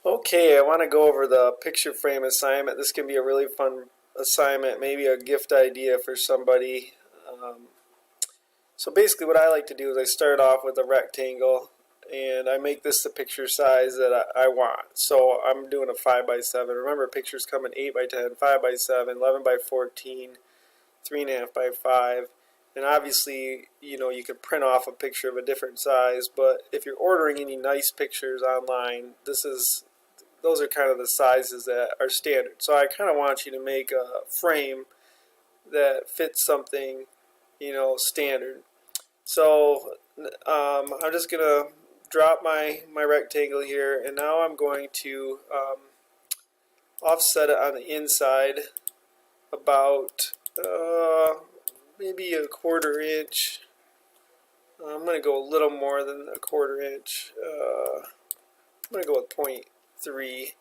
Okay, I want to go over the picture frame assignment. This can be a really fun assignment, maybe a gift idea for somebody. So basically what I like to do is I start off with a rectangle and I make this the picture size that I want. So I'm doing a 5 by 7. Remember, pictures come in 8 by 10, 5 by 7, 11 by 14, 3.5 by 5. And obviously, you can print off a picture of a different size, but if you're ordering any nice pictures online, those are kind of the sizes that are standard. So I kind of want you to make a frame that fits something, standard. So I'm just going to drop my rectangle here, and now I'm going to offset it on the inside about maybe a 1/4 inch. I'm going to go a little more than a 1/4 inch. I'm going to go with 0.3,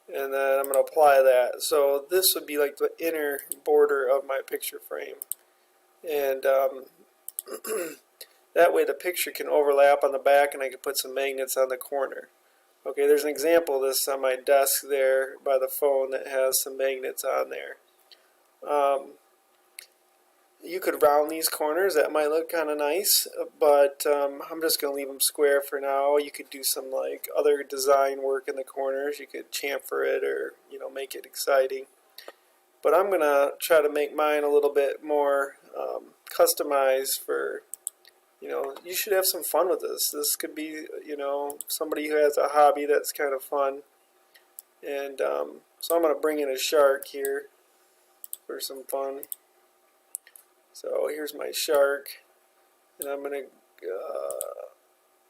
and then I'm going to apply that. So this would be like the inner border of my picture frame, and that way the picture can overlap on the back, and I can put some magnets on the corner. Okay, there's an example of this on my desk there by the phone that has some magnets on there. You could round these corners. That might look kind of nice, but I'm just going to leave them square for now. You could do some like other design work in the corners. You could chamfer it or make it exciting. But I'm going to try to make mine a little bit more customized for, you should have some fun with this. This could be, somebody who has a hobby that's kind of fun. And so I'm going to bring in a shark here for some fun. So here's my shark, and I'm going to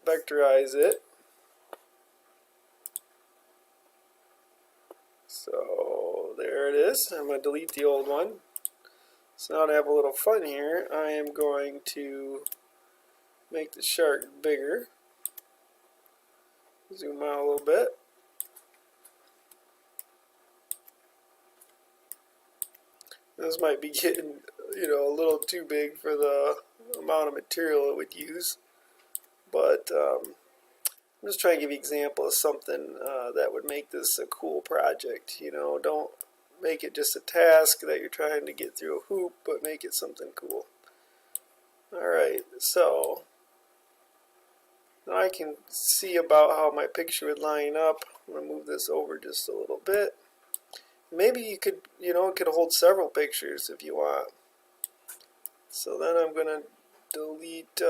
vectorize it. So there it is. I'm going to delete the old one. So now to have a little fun here, I am going to make the shark bigger. Zoom out a little bit. This might be getting, a little too big for the amount of material it would use. But I'm just trying to give you an example of something that would make this a cool project. Don't make it just a task that you're trying to get through a hoop, but make it something cool. Alright, so now I can see about how my picture would line up. I'm going to move this over just a little bit. Maybe you could, it could hold several pictures if you want. So then I'm going to delete,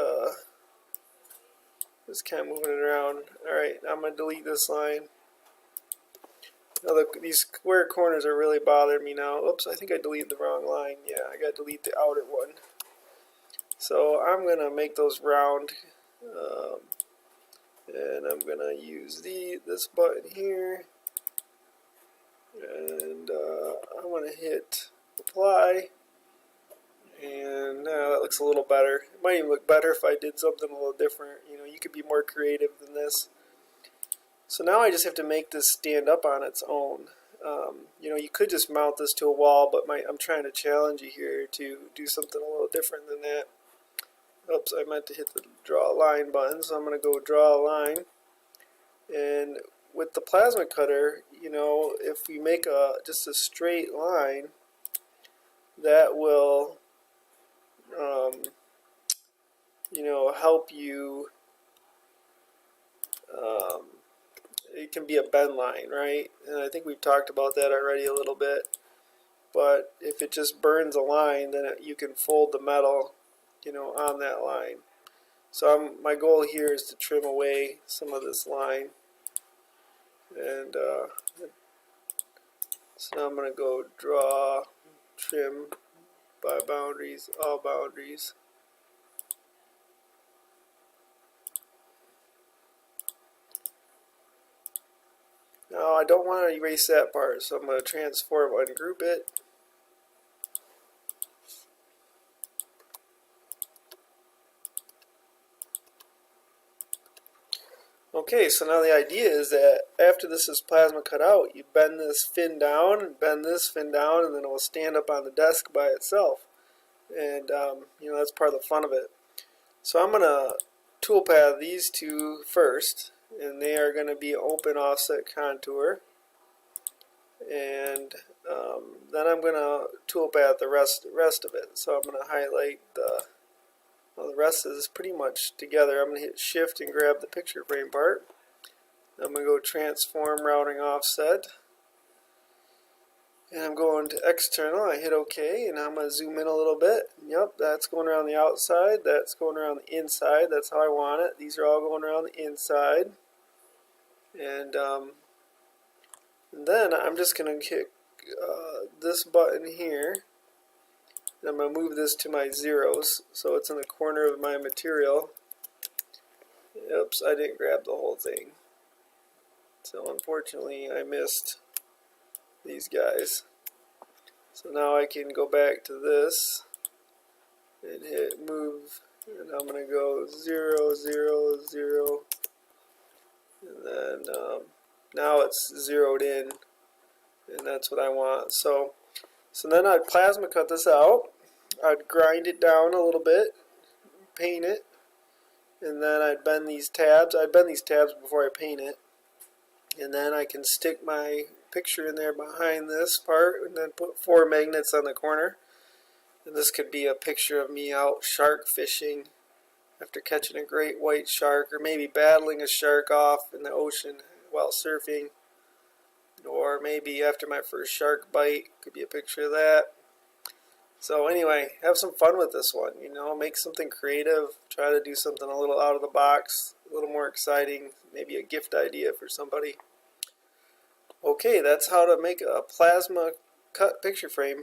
just kind of moving it around. Alright, I'm going to delete this line. Now look, these square corners are really bothering me now. Oops, I think I deleted the wrong line. Yeah, I got to delete the outer one. So I'm going to make those round. And I'm going to use this button here. And I'm going to hit apply. And that looks a little better. It might even look better if I did something a little different. You could be more creative than this. So now I just have to make this stand up on its own. You could just mount this to a wall, but I'm trying to challenge you here to do something a little different than that. Oops, I meant to hit the draw a line button, so I'm going to go draw a line. And with the plasma cutter, if we make just a straight line, that will help you. It can be a bend line, right? And I think we've talked about that already a little bit. But if it just burns a line, then you can fold the metal, on that line. So my goal here is to trim away some of this line. And so now I'm going to go draw, trim by boundaries, all boundaries. Now I don't want to erase that part, so I'm going to transform, ungroup it. Okay, so now the idea is that after this is plasma cut out, you bend this fin down, and bend this fin down, and then it will stand up on the desk by itself. And, that's part of the fun of it. So I'm going to toolpath these two first, and they are going to be open offset contour. And then I'm going to toolpath the rest of it. So I'm going to highlight well, the rest is pretty much together. I'm going to hit shift and grab the picture frame part. I'm going to go transform routing offset. And I'm going to external. I hit OK, and I'm going to zoom in a little bit. Yep, that's going around the outside. That's going around the inside. That's how I want it. These are all going around the inside. And then I'm just going to hit this button here. And I'm going to move this to my zeros so it's in the corner of my material. Oops, I didn't grab the whole thing. So unfortunately I missed these guys. So now I can go back to this and hit move, and I'm going to go 0, 0, 0, and then now it's zeroed in, and that's what I want. So then I'd plasma cut this out. I'd grind it down a little bit, paint it, and then I'd bend these tabs. I'd bend these tabs before I paint it, and then I can stick my picture in there behind this part, and then put 4 magnets on the corner. And this could be a picture of me out shark fishing after catching a great white shark, or maybe battling a shark off in the ocean while surfing, or maybe after my first shark bite. Could be a picture of that. So anyway, have some fun with this one, you know, make something creative, try to do something a little out of the box, a little more exciting, maybe a gift idea for somebody. Okay, that's how to make a plasma cut picture frame.